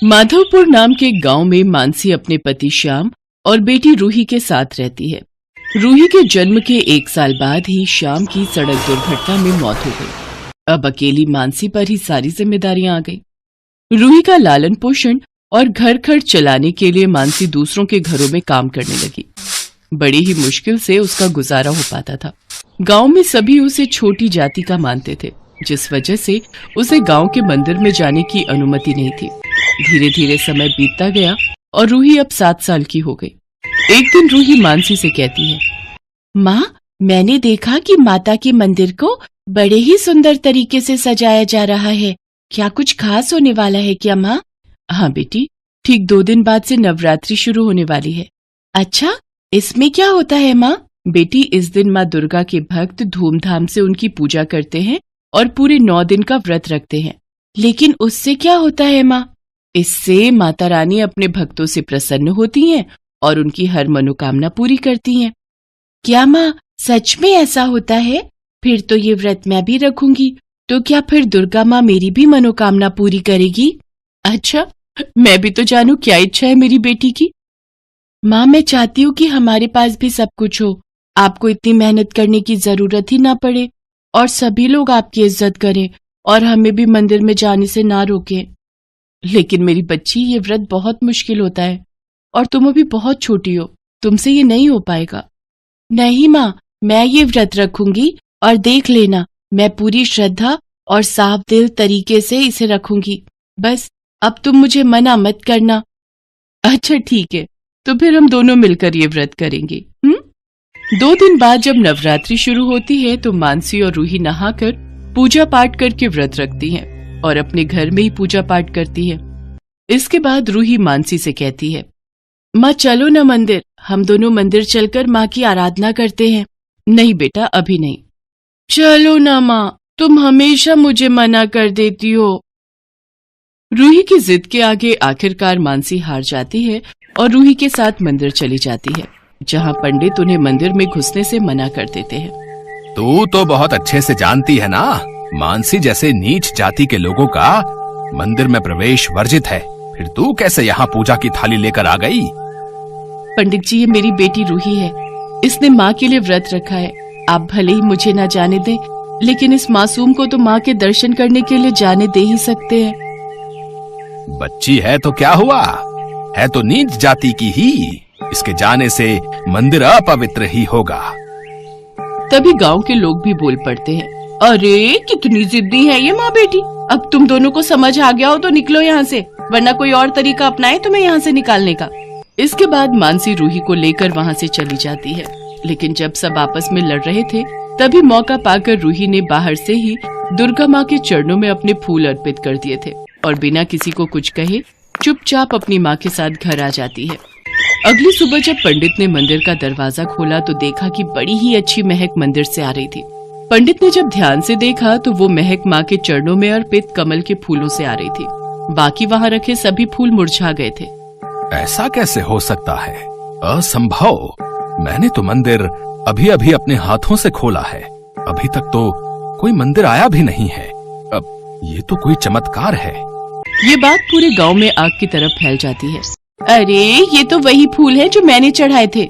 माधवपुर नाम के गांव में मानसी अपने पति श्याम और बेटी रूही के साथ रहती है। रूही के जन्म के 1 साल बाद ही श्याम की सड़क दुर्घटना में मौत हो गई। अब अकेली मानसी पर ही सारी जिम्मेदारियां आ गई। रूही का लालन पोषण और घर खर्च चलाने के लिए मानसी दूसरों के घरों में काम करने लगी। बड़ी ही मुश्किल से उसका गुजारा हो पाता था। गांव में सभी उसे छोटी जाति का मानते थे, जिस वजह से उसे गांव के मंदिर में जाने की अनुमति नहीं थी। धीरे धीरे समय बीतता गया और रूही अब 7 साल की हो गई। एक दिन रूही मानसी से कहती है, माँ, मैंने देखा कि माता के मंदिर को बड़े ही सुंदर तरीके से सजाया जा रहा है। क्या कुछ खास होने वाला है क्या माँ? हाँ बेटी, ठीक 2 दिन बाद से नवरात्रि शुरू होने वाली है। अच्छा, इसमें क्या होता है माँ? बेटी, इस दिन माँ दुर्गा के भक्त धूमधाम से उनकी पूजा करते हैं और पूरे 9 दिन का व्रत रखते हैं। लेकिन उससे क्या होता है माँ? इससे माता रानी अपने भक्तों से प्रसन्न होती हैं और उनकी हर मनोकामना पूरी करती हैं। क्या माँ, सच में ऐसा होता है? फिर तो ये व्रत मैं भी रखूंगी। तो क्या फिर दुर्गा माँ मेरी भी मनोकामना पूरी करेगी? अच्छा, मैं भी तो जानूं क्या इच्छा है मेरी बेटी की। माँ, मैं चाहती हूँ कि हमारे पास भी सब कुछ हो, आपको इतनी मेहनत करने की जरूरत ही ना पड़े और सभी लोग आपकी इज्जत करें और हमें भी मंदिर में जाने से ना रोकें। लेकिन मेरी बच्ची, ये व्रत बहुत मुश्किल होता है और तुम अभी बहुत छोटी हो, तुमसे ये नहीं हो पाएगा। नहीं माँ, मैं ये व्रत रखूंगी और देख लेना, मैं पूरी श्रद्धा और साफ दिल तरीके से इसे रखूंगी। बस अब तुम मुझे मना मत करना। अच्छा ठीक है, तो फिर हम दोनों मिलकर ये व्रत करेंगे। 2 दिन बाद जब नवरात्रि शुरू होती है तो मानसी और रूही नहाकर पूजा पाठ करके व्रत रखती हैं और अपने घर में ही पूजा पाठ करती है। इसके बाद रूही मानसी से कहती है, माँ चलो ना मंदिर, हम दोनों मंदिर चलकर माँ की आराधना करते हैं। नहीं बेटा, अभी नहीं। चलो ना माँ, तुम हमेशा मुझे मना कर देती हो। रूही की जिद के आगे आखिरकार मानसी हार जाती है और रूही के साथ मंदिर चली जाती है, जहाँ पंडित उन्हें मंदिर में घुसने से मना कर देते हैं। तू तो बहुत अच्छे से जानती है ना, मानसी जैसे नीच जाति के लोगों का मंदिर में प्रवेश वर्जित है। फिर तू कैसे यहाँ पूजा की थाली लेकर आ गई? पंडित जी, ये मेरी बेटी रूही है, इसने माँ के लिए व्रत रखा है। आप भले ही मुझे ना जाने दें, लेकिन इस मासूम को तो माँ के दर्शन करने के लिए जाने दे ही सकते हैं। बच्ची है तो क्या हुआ, है तो नीच जाति की ही, इसके जाने से मंदिर अपवित्र ही होगा। तभी गांव के लोग भी बोल पड़ते हैं, अरे कितनी जिद्दी है ये माँ बेटी, अब तुम दोनों को समझ आ गया हो तो निकलो यहाँ से, वरना कोई और तरीका अपनाए तुम्हें यहाँ से निकालने का। इसके बाद मानसी रूही को लेकर वहाँ से चली जाती है, लेकिन जब सब आपस में लड़ रहे थे तभी मौका पाकर रूही ने बाहर से ही दुर्गा माँ के चरणों में अपने फूल अर्पित कर दिए थे और बिना किसी को कुछ कहे चुपचाप अपनी माँ के साथ घर आ जाती है। अगली सुबह जब पंडित ने मंदिर का दरवाजा खोला तो देखा कि बड़ी ही अच्छी महक मंदिर से आ रही थी। पंडित ने जब ध्यान से देखा तो वो महक माँ के चरणों में अर्पित कमल के फूलों से आ रही थी। बाकी वहाँ रखे सभी फूल मुरझा गए थे। ऐसा कैसे हो सकता है? असंभव। मैंने तो मंदिर अभी अभी अपने हाथों से खोला है, अभी तक तो कोई मंदिर आया भी नहीं है। अब ये तो कोई चमत्कार है। ये बात पूरे गांव में आग की तरफ फैल जाती है। अरे ये तो वही फूल है जो मैंने चढ़ाए थे।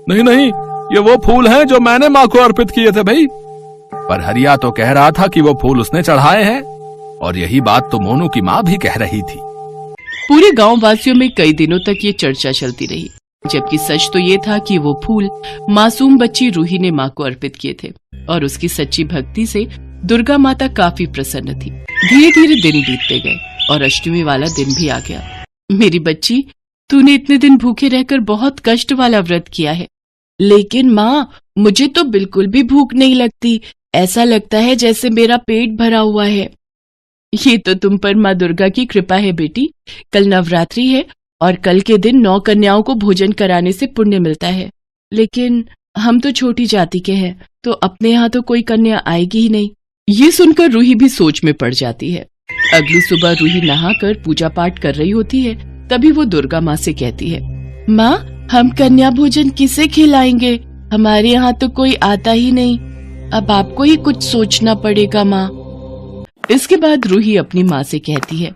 नहीं नहीं, ये वो फूल हैं जो मैंने माँ को अर्पित किए थे भाई। पर हरिया तो कह रहा था कि वो फूल उसने चढ़ाए हैं, और यही बात तो मोनू की माँ भी कह रही थी। पूरे गांव वासियों में कई दिनों तक ये चर्चा चलती रही, जबकि सच तो ये था कि वो फूल मासूम बच्ची रूही ने माँ को अर्पित किए थे और उसकी सच्ची भक्ति से दुर्गा माता काफी प्रसन्न थी। धीरे धीरे दिन बीतते गए और अष्टमी वाला दिन भी आ गया। मेरी बच्ची, तूने इतने दिन भूखे रहकर बहुत कष्ट वाला व्रत किया है, लेकिन माँ मुझे तो बिल्कुल भी भूख नहीं लगती, ऐसा लगता है जैसे मेरा पेट भरा हुआ है। ये तो तुम पर माँ दुर्गा की कृपा है बेटी। कल नवरात्रि है और कल के दिन 9 कन्याओं को भोजन कराने से पुण्य मिलता है, लेकिन हम तो छोटी जाति के हैं, तो अपने यहाँ तो कोई कन्या आएगी ही नहीं। ये सुनकर रूही भी सोच में पड़ जाती है। अगली सुबह रूही नहाकर पूजा पाठ कर रही होती है, तभी वो दुर्गा माँ से कहती है, माँ हम कन्या भोजन किसे खिलाएंगे? हमारे यहाँ तो कोई आता ही नहीं, अब आपको ही कुछ सोचना पड़ेगा माँ। इसके बाद रूही अपनी माँ से कहती है,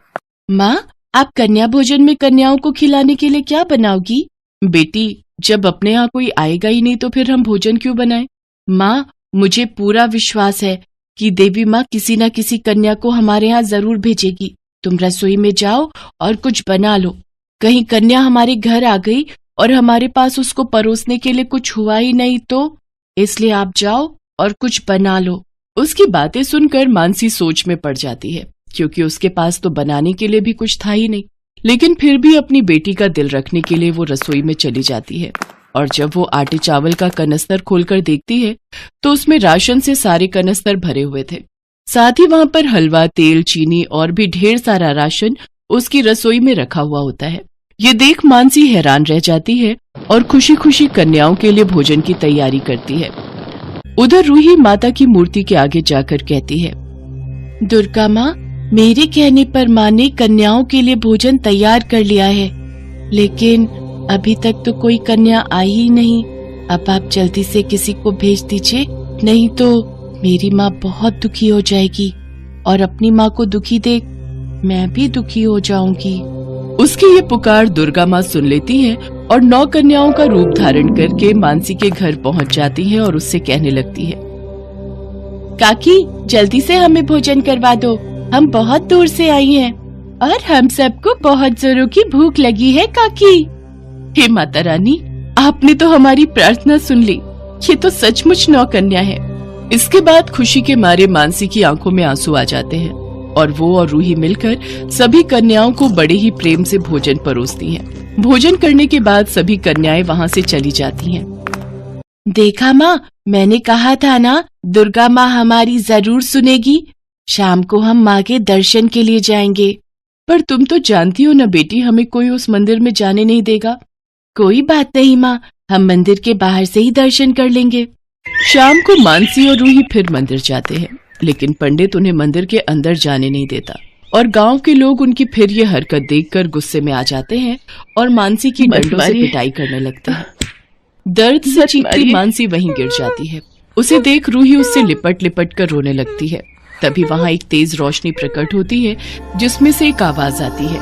माँ आप कन्या भोजन में कन्याओं को खिलाने के लिए क्या बनाओगी? बेटी, जब अपने यहाँ कोई आएगा ही नहीं तो फिर हम भोजन क्यों बनाएं? माँ, मुझे पूरा विश्वास है कि देवी माँ किसी न किसी कन्या को हमारे यहाँ जरूर भेजेगी। तुम रसोई में जाओ और कुछ बना लो। कहीं कन्या हमारे घर आ गई और हमारे पास उसको परोसने के लिए कुछ हुआ ही नहीं तो, इसलिए आप जाओ और कुछ बना लो। उसकी बातें सुनकर मानसी सोच में पड़ जाती है, क्योंकि उसके पास तो बनाने के लिए भी कुछ था ही नहीं। लेकिन फिर भी अपनी बेटी का दिल रखने के लिए वो रसोई में चली जाती है। और जब वो आटे चावल का कनस्तर खोलकर देखती है तो उसमें राशन से सारे कनस्तर भरे हुए थे। साथ ही वहां पर हलवा, तेल, चीनी और भी ढेर सारा राशन उसकी रसोई में रखा हुआ होता है। ये देख मानसी हैरान रह जाती है और खुशी खुशी कन्याओं के लिए भोजन की तैयारी करती है। उधर रूही माता की मूर्ति के आगे जाकर कहती है, दुर्गा माँ, मेरे कहने पर माँ ने कन्याओं के लिए भोजन तैयार कर लिया है, लेकिन अभी तक तो कोई कन्या आई ही नहीं। अब आप जल्दी से किसी को भेज दीजिए, नहीं तो मेरी माँ बहुत दुखी हो जाएगी और अपनी माँ को दुखी देख मैं भी दुखी हो जाऊंगी। उसकी ये पुकार दुर्गा माँ सुन लेती है और 9 कन्याओं का रूप धारण करके मानसी के घर पहुँच जाती है और उससे कहने लगती है, काकी, जल्दी से हमें भोजन करवा दो, हम बहुत दूर से आई हैं और हम सबको बहुत जोरों की भूख लगी है काकी। हे माता रानी, आपने तो हमारी प्रार्थना सुन ली। ये तो सचमुच 9 कन्या है। इसके बाद खुशी के मारे मानसी की आंखों में आंसू आ जाते हैं और वो और रूही मिलकर सभी कन्याओं को बड़े ही प्रेम से भोजन परोसती हैं। भोजन करने के बाद सभी कन्याएं वहां से चली जाती हैं। देखा माँ, मैंने कहा था ना, दुर्गा माँ हमारी जरूर सुनेगी। शाम को हम माँ के दर्शन के लिए जाएंगे। पर तुम तो जानती हो ना बेटी, हमें कोई उस मंदिर में जाने नहीं देगा। कोई बात नहीं माँ, हम मंदिर के बाहर से ही दर्शन कर लेंगे। शाम को मानसी और रूही फिर मंदिर जाते हैं, लेकिन पंडित उन्हें मंदिर के अंदर जाने नहीं देता और गांव के लोग उनकी फिर ये हरकत देखकर गुस्से में आ जाते हैं और मानसी की डंडों से पिटाई करने लगते हैं। दर्द से चीखती मानसी वहीं गिर जाती है। उसे देख रूही उससे लिपट लिपट कर रोने लगती है। तभी वहां एक तेज रोशनी प्रकट होती है जिसमें से एक आवाज आती है,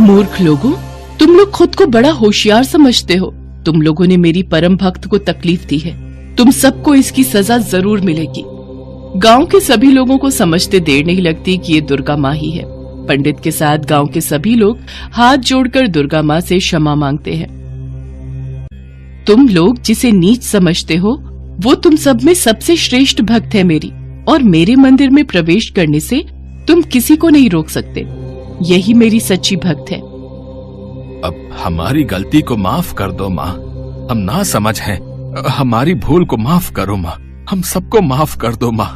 मूर्ख लोगों, तुम लोग खुद को बड़ा होशियार समझते हो। तुम लोगों ने मेरी परम भक्त को तकलीफ दी है, तुम सबको इसकी सजा जरूर मिलेगी। गांव के सभी लोगों को समझते देर नहीं लगती कि ये दुर्गा माँ ही है। पंडित के साथ गांव के सभी लोग हाथ जोड़कर दुर्गा माँ से क्षमा मांगते हैं। तुम लोग जिसे नीच समझते हो, वो तुम सब में सबसे श्रेष्ठ भक्त है मेरी, और मेरे मंदिर में प्रवेश करने से तुम किसी को नहीं रोक सकते। यही मेरी सच्ची भक्त है। अब हमारी गलती को माफ कर दो माँ, हम ना समझ हैं, हमारी भूल को माफ करो माँ, हम सबको माफ कर दो माँ।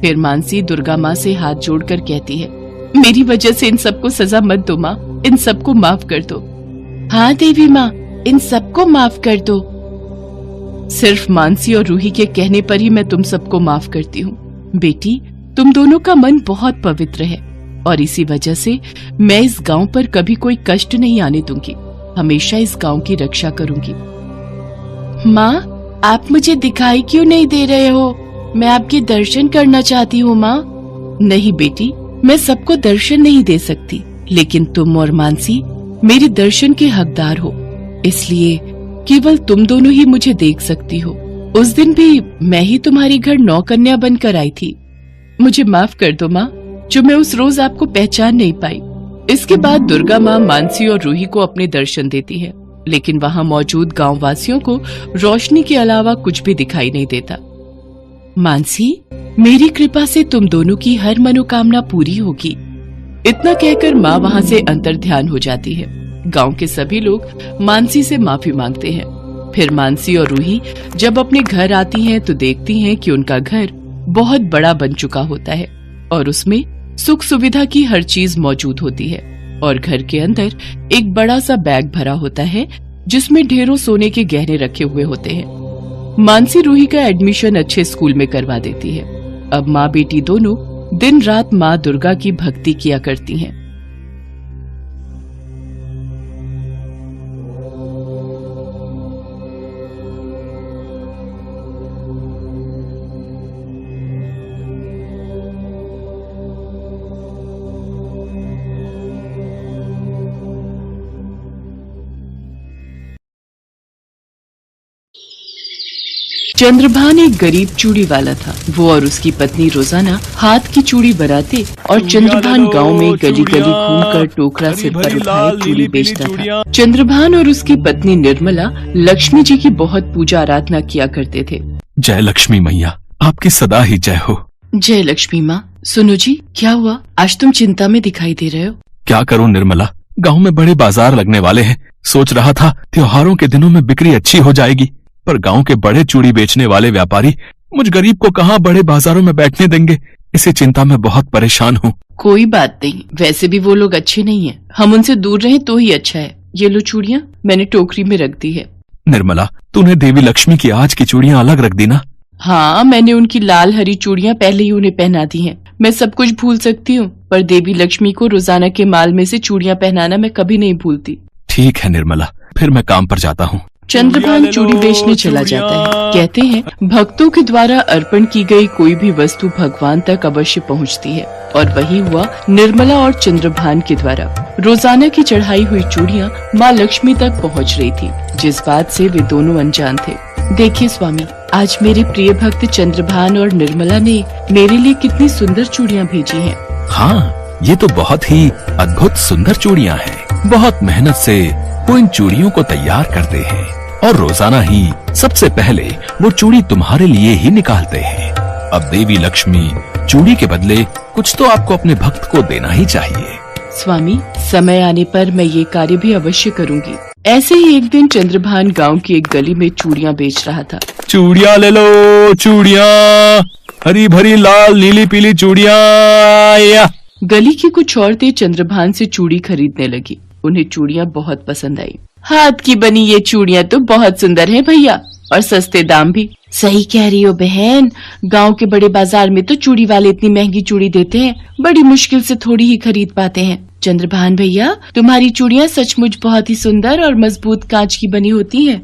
फिर मानसी दुर्गा माँ से हाथ जोड़कर कहती है, मेरी वजह से इन सबको सजा मत दो माँ, इन सबको माफ कर दो। हाँ देवी माँ, इन सबको माफ कर दो। सिर्फ मानसी और रूही के कहने पर ही मैं तुम सबको माफ करती हूँ। बेटी, तुम दोनों का मन बहुत पवित्र है और इसी वजह से मैं इस गांव पर कभी कोई कष्ट नहीं आने दूंगी। हमेशा इस गांव की रक्षा करूंगी। माँ, आप मुझे दिखाई क्यों नहीं दे रहे हो? मैं आपके दर्शन करना चाहती हूँ माँ। नहीं बेटी, मैं सबको दर्शन नहीं दे सकती, लेकिन तुम और मानसी मेरे दर्शन के हकदार हो, इसलिए केवल तुम दोनों ही मुझे देख सकती हो। उस दिन भी मैं ही तुम्हारे घर 9 कन्या बनकर आई थी। मुझे माफ कर दो माँ, जो मैं उस रोज आपको पहचान नहीं पाई। इसके बाद दुर्गा माँ मानसी और रूही को अपने दर्शन देती है, लेकिन वहाँ मौजूद गांव वासियों को रोशनी के अलावा कुछ भी दिखाई नहीं देता। मानसी, मेरी कृपा से तुम दोनों की हर मनोकामना पूरी होगी। इतना कहकर माँ वहाँ से अंतर्ध्यान हो जाती है। गांव के सभी लोग मानसी से माफी मांगते हैं। फिर मानसी और रूही जब अपने घर आती हैं तो देखती हैं कि उनका घर बहुत बड़ा बन चुका होता है और उसमें सुख सुविधा की हर चीज मौजूद होती है और घर के अंदर एक बड़ा सा बैग भरा होता है जिसमें ढेरों सोने के गहने रखे हुए होते हैं। मानसी रूही का एडमिशन अच्छे स्कूल में करवा देती है। अब माँ बेटी दोनों दिन रात माँ दुर्गा की भक्ति किया करती हैं। चंद्रभान एक गरीब चूड़ी वाला था। वो और उसकी पत्नी रोजाना हाथ की चूड़ी बनाते और चंद्रभान गांव में गली गली घूमकर टोकरा सिर पर उठाए चूड़ी बेचता था। चंद्रभान और उसकी पत्नी निर्मला लक्ष्मी जी की बहुत पूजा आराधना किया करते थे। जय लक्ष्मी मैया, आपकी सदा ही जय हो। जय लक्ष्मी माँ। सुनो जी, क्या हुआ? आज तुम चिंता में दिखाई दे रहे हो। क्या करूं निर्मला, गांव में बड़े बाजार लगने वाले हैं। सोच रहा था त्योहारों के दिनों में बिक्री अच्छी हो जाएगी, पर गांव के बड़े चूड़ी बेचने वाले व्यापारी मुझ गरीब को कहाँ बड़े बाजारों में बैठने देंगे। इसी चिंता में बहुत परेशान हूँ। कोई बात नहीं, वैसे भी वो लोग अच्छे नहीं हैं। हम उनसे दूर रहें तो ही अच्छा है। ये लो चूड़ियाँ, मैंने टोकरी में रख दी है। निर्मला, तूने देवी लक्ष्मी की आज की चूड़ियाँ अलग रख दी ना? हाँ, मैंने उनकी लाल हरी चूड़ियाँ पहले ही उन्हें पहना दी हैं। मैं सब कुछ भूल सकती हूँ, पर देवी लक्ष्मी को रोजाना के माल में से चूड़ियाँ पहनाना मैं कभी नहीं भूलती। ठीक है निर्मला, फिर मैं काम पर जाता हूँ। चंद्रभान चूड़ी बेचने चला जाता है। कहते हैं भक्तों के द्वारा अर्पण की गई कोई भी वस्तु भगवान तक अवश्य पहुँचती है, और वही हुआ निर्मला और चंद्रभान के द्वारा। रोजाना की चढ़ाई हुई चूड़ियाँ माँ लक्ष्मी तक पहुँच रही थी, जिस बात से वे दोनों अनजान थे। देखिए स्वामी, आज मेरे प्रिय भक्त चंद्रभान और निर्मला ने मेरे लिए कितनी सुंदर चूड़ियाँ भेजी हैं। हाँ, ये तो बहुत ही अद्भुत सुंदर चूड़ियाँ हैं। बहुत मेहनत से वो इन चूड़ियों को तैयार करते हैं और रोजाना ही सबसे पहले वो चूड़ी तुम्हारे लिए ही निकालते हैं। अब देवी लक्ष्मी, चूड़ी के बदले कुछ तो आपको अपने भक्त को देना ही चाहिए। स्वामी, समय आने पर मैं ये कार्य भी अवश्य करूँगी। ऐसे ही एक दिन चंद्रभान गांव की एक गली में चूड़ियाँ बेच रहा था। चूड़ियाँ ले लो, चूड़ियाँ, हरी भरी लाल नीली पीली चूड़ियाँ। गली की कुछ औरतें चंद्रभान से चूड़ी खरीदने लगी। उन्हें चूड़ियाँ बहुत पसंद आई। हाथ की बनी ये चूड़ियाँ तो बहुत सुंदर है भैया, और सस्ते दाम भी। सही कह रही हो बहन, गांव के बड़े बाजार में तो चूड़ी वाले इतनी महंगी चूड़ी देते हैं, बड़ी मुश्किल से थोड़ी ही खरीद पाते हैं। चंद्रभान भैया, तुम्हारी चूड़ियाँ सचमुच बहुत ही सुंदर और मजबूत कांच की बनी होती हैं।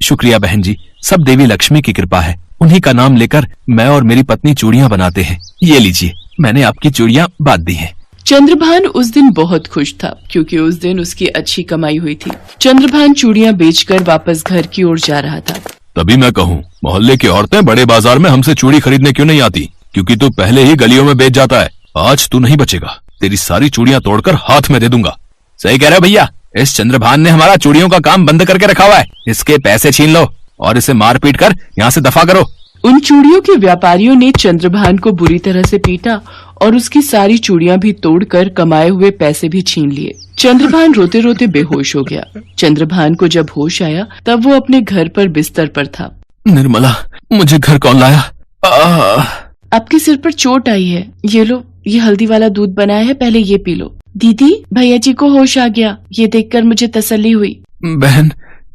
शुक्रिया बहन जी, सब देवी लक्ष्मी की कृपा है। उन्हीं का नाम लेकर मैं और मेरी पत्नी चूड़ियाँ बनाते हैं। ये लीजिए, मैंने आपकी चूड़ियाँ बांध दी हैं। चंद्रभान उस दिन बहुत खुश था, क्योंकि उस दिन उसकी अच्छी कमाई हुई थी। चंद्रभान चूड़ियाँ बेचकर वापस घर की ओर जा रहा था। तभी मैं कहूँ, मोहल्ले की औरतें बड़े बाजार में हमसे चूड़ी खरीदने क्यों नहीं आती? क्योंकि तू पहले ही गलियों में बेच जाता है। आज तू नहीं बचेगा, तेरी सारी चूड़ियाँ तोड़कर हाथ में दे दूंगा। सही कह रहे भैया, इस चंद्रभान ने हमारा चूड़ियों का काम बंद करके रखा हुआ है। इसके पैसे छीन लो और इसे मारपीट कर यहाँ से दफा करो। उन चूड़ियों के व्यापारियों ने चंद्रभान को बुरी तरह से पीटा और उसकी सारी चूड़ियाँ भी तोड़कर कमाए हुए पैसे भी छीन लिए। चंद्रभान रोते रोते बेहोश हो गया। चंद्रभान को जब होश आया तब वो अपने घर पर बिस्तर पर था। निर्मला, मुझे घर कौन लाया? आपके सिर पर चोट आई है। ये लो, ये हल्दी वाला दूध बनाया है, पहले ये पी लो। दीदी, भैया जी को होश आ गया। ये देखकर मुझे तसल्ली हुई। बहन,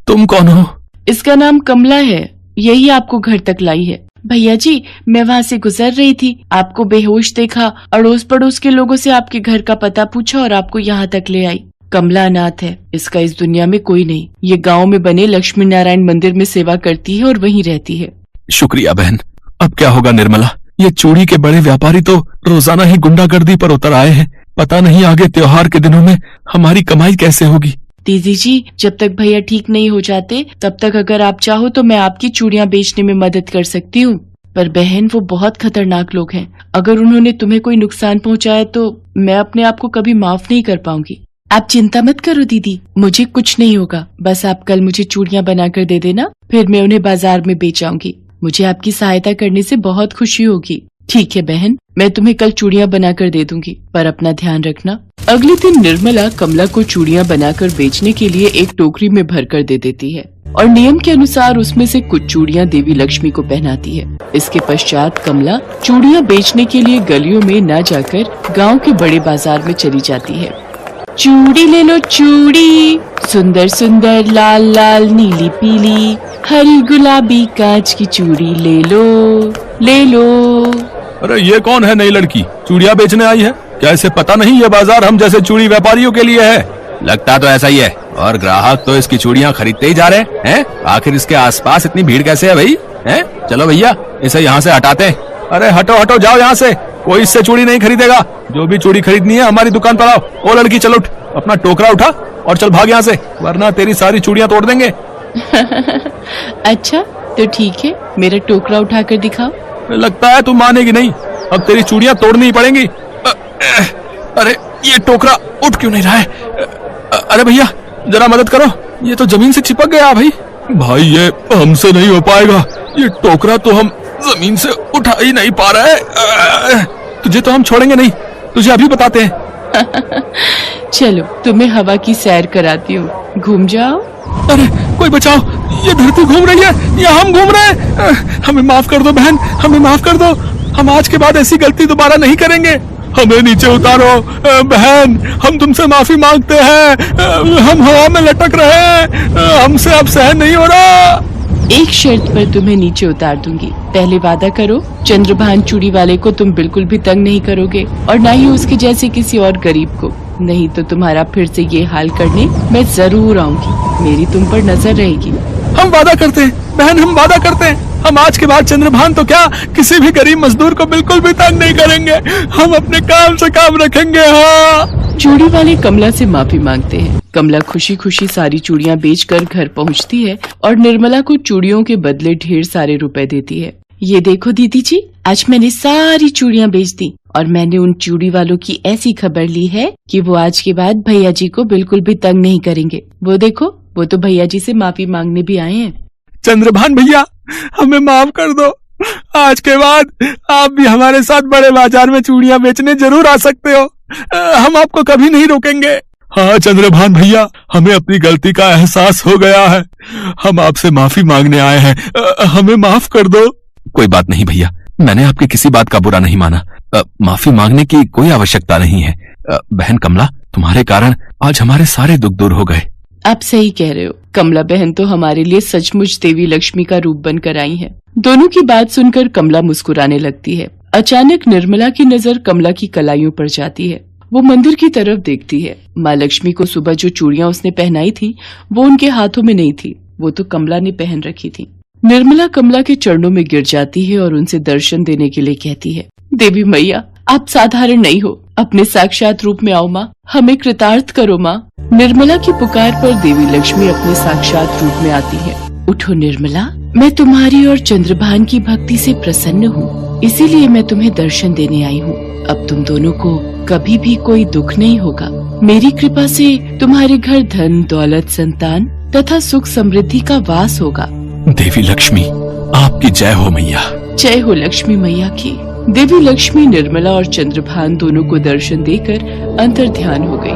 तुम कौन हो? इसका नाम कमला है, यही आपको घर तक लाई है। भैया जी, मैं वहाँ से गुजर रही थी, आपको बेहोश देखा, अड़ोस पड़ोस के लोगों से आपके घर का पता पूछा और आपको यहाँ तक ले आई। कमला अनाथ है, इसका इस दुनिया में कोई नहीं। ये गांव में बने लक्ष्मी नारायण मंदिर में सेवा करती है और वहीं रहती है। शुक्रिया बहन। अब क्या होगा निर्मला? ये चूड़ी के बड़े व्यापारी तो रोजाना ही गुंडागर्दी पर उतर आए हैं। पता नहीं आगे त्योहार के दिनों में हमारी कमाई कैसे होगी। दीदी जी, जब तक भैया ठीक नहीं हो जाते तब तक अगर आप चाहो तो मैं आपकी चूड़ियाँ बेचने में मदद कर सकती हूँ। पर बहन, वो बहुत खतरनाक लोग हैं। अगर उन्होंने तुम्हें कोई नुकसान पहुँचाया तो मैं अपने आप को कभी माफ नहीं कर पाऊंगी। आप चिंता मत करो दीदी, मुझे कुछ नहीं होगा। बस आप कल मुझे चूड़ियाँ बनाकर दे देना, फिर मैं उन्हें बाजार में बेच आऊंगी। मुझे आपकी सहायता करने से बहुत खुशी होगी। ठीक है बहन, मैं तुम्हें कल चूड़ियाँ बनाकर दे दूंगी, पर अपना ध्यान रखना। अगले दिन निर्मला कमला को चूड़ियाँ बनाकर बेचने के लिए एक टोकरी में भरकर दे देती है और नियम के अनुसार उसमें से कुछ चूड़ियाँ देवी लक्ष्मी को पहनाती है। इसके पश्चात कमला चूड़ियाँ बेचने के लिए गलियों में न जाकर गांव के बड़े बाजार में चली जाती है। चूड़ी ले लो चूड़ी, सुंदर सुंदर लाल लाल नीली पीली हरी गुलाबी कांच की चूड़ी ले लो, ले लो। अरे ये कौन है नई लड़की, चूड़ियाँ बेचने आई है? क्या इसे पता नहीं ये बाजार हम जैसे चूड़ी व्यापारियों के लिए है? लगता तो ऐसा ही है, और ग्राहक तो इसकी चूड़ियाँ खरीदते ही जा रहे हैं। आखिर इसके आसपास इतनी भीड़ कैसे है भाई? हैं? चलो भैया, इसे यहाँ से हटाते हैं। अरे हटो हटो, जाओ यहाँ से, कोई इससे चूड़ी नहीं खरीदेगा। जो भी चूड़ी खरीदनी है हमारी दुकान पर आओ। ओ लड़की, चल उठ, अपना टोकरा उठा और चल भाग यहाँ से, वरना तेरी सारी चूड़ियाँ तोड़ देंगे। अच्छा, तो ठीक है, मेरा टोकरा उठाकर दिखाओ। लगता है तू मानेगी नहीं, अब तेरी चूड़ियां तोड़नी ही पड़ेंगी। अरे ये टोकरा उठ क्यों नहीं रहा है? अरे भैया जरा मदद करो, ये तो जमीन से चिपक गया भाई। भाई ये हमसे नहीं हो पाएगा, ये टोकरा तो हम जमीन से उठा ही नहीं पा रहे हैं। तुझे तो हम छोड़ेंगे नहीं, तुझे अभी बताते हैं। चलो तुम्हें हवा की सैर कराती हूँ, घूम जाओ। अरे कोई बचाओ, ये धरती घूम रही है या हम घूम रहे हैं? हमें माफ कर दो बहन, हमें माफ कर दो, हम आज के बाद ऐसी गलती दोबारा नहीं करेंगे। हमें नीचे उतारो बहन, हम तुमसे माफी मांगते हैं, हम हवा में लटक रहे हैं, हमसे अब सहन नहीं हो रहा। एक शर्त पर तुम्हें नीचे उतार दूंगी, पहले वादा करो चंद्रभान चूड़ी वाले को तुम बिल्कुल भी तंग नहीं करोगे और ना ही उसके जैसे किसी और गरीब को, नहीं तो तुम्हारा फिर से ये हाल करने मैं जरूर आऊंगी, मेरी तुम पर नजर रहेगी। हम वादा करते हैं बहन, हम वादा करते हैं, हम आज के बाद चंद्रभान तो क्या किसी भी गरीब मजदूर को बिल्कुल भी तंग नहीं करेंगे, हम अपने काम से काम रखेंगे। हाँ। चूड़ी वाले कमला से माफी मांगते हैं। कमला खुशी खुशी सारी चूड़ियां बेचकर घर पहुंचती है और निर्मला को चूड़ियों के बदले ढेर सारे रुपए देती है। ये देखो दीदी जी, आज मैंने सारी चूड़ियां बेच दी और मैंने उन चूड़ी वालों की ऐसी खबर ली है कि वो आज के बाद भैया जी को बिल्कुल भी तंग नहीं करेंगे। वो देखो, वो तो भैया जी से माफी मांगने भी आए हैं। चंद्रभान भैया हमें माफ कर दो, आज के बाद आप भी हमारे साथ बड़े बाजार में चूड़ियां बेचने जरूर आ सकते हो, हम आपको कभी नहीं रोकेंगे। हाँ चंद्रभान भैया, हमें अपनी गलती का एहसास हो गया है, हम आपसे माफी मांगने आए हैं, हमें माफ कर दो। कोई बात नहीं भैया, मैंने आपकी किसी बात का बुरा नहीं माना, माफी मांगने की कोई आवश्यकता नहीं है। बहन कमला, तुम्हारे कारण आज हमारे सारे दुख दूर हो गए। आप सही कह रहे हो, कमला बहन तो हमारे लिए सचमुच देवी लक्ष्मी का रूप बनकर आई है। दोनों की बात सुनकर कमला मुस्कुराने लगती है। अचानक निर्मला की नजर कमला की कलाइयों पर जाती है। वो मंदिर की तरफ देखती है। माँ लक्ष्मी को सुबह जो चूड़ियां उसने पहनाई थी वो उनके हाथों में नहीं थी, वो तो कमला ने पहन रखी थी। निर्मला कमला के चरणों में गिर जाती है और उनसे दर्शन देने के लिए कहती है, देवी मैया आप साधारण नहीं हो, अपने साक्षात रूप में आओ माँ, हमें कृतार्थ करो माँ। निर्मला की पुकार पर देवी लक्ष्मी अपने साक्षात रूप में आती है। उठो निर्मला, मैं तुम्हारी और चंद्रभान की भक्ति से प्रसन्न हूँ, इसीलिए मैं तुम्हें दर्शन देने आई हूँ। अब तुम दोनों को कभी भी कोई दुख नहीं होगा। मेरी कृपा से तुम्हारे घर धन दौलत संतान तथा सुख समृद्धि का वास होगा। देवी लक्ष्मी आपकी जय हो मैया। जय हो लक्ष्मी मैया की। देवी लक्ष्मी निर्मला और चंद्रभान दोनों को दर्शन देकर अंतर्ध्यान हो गई।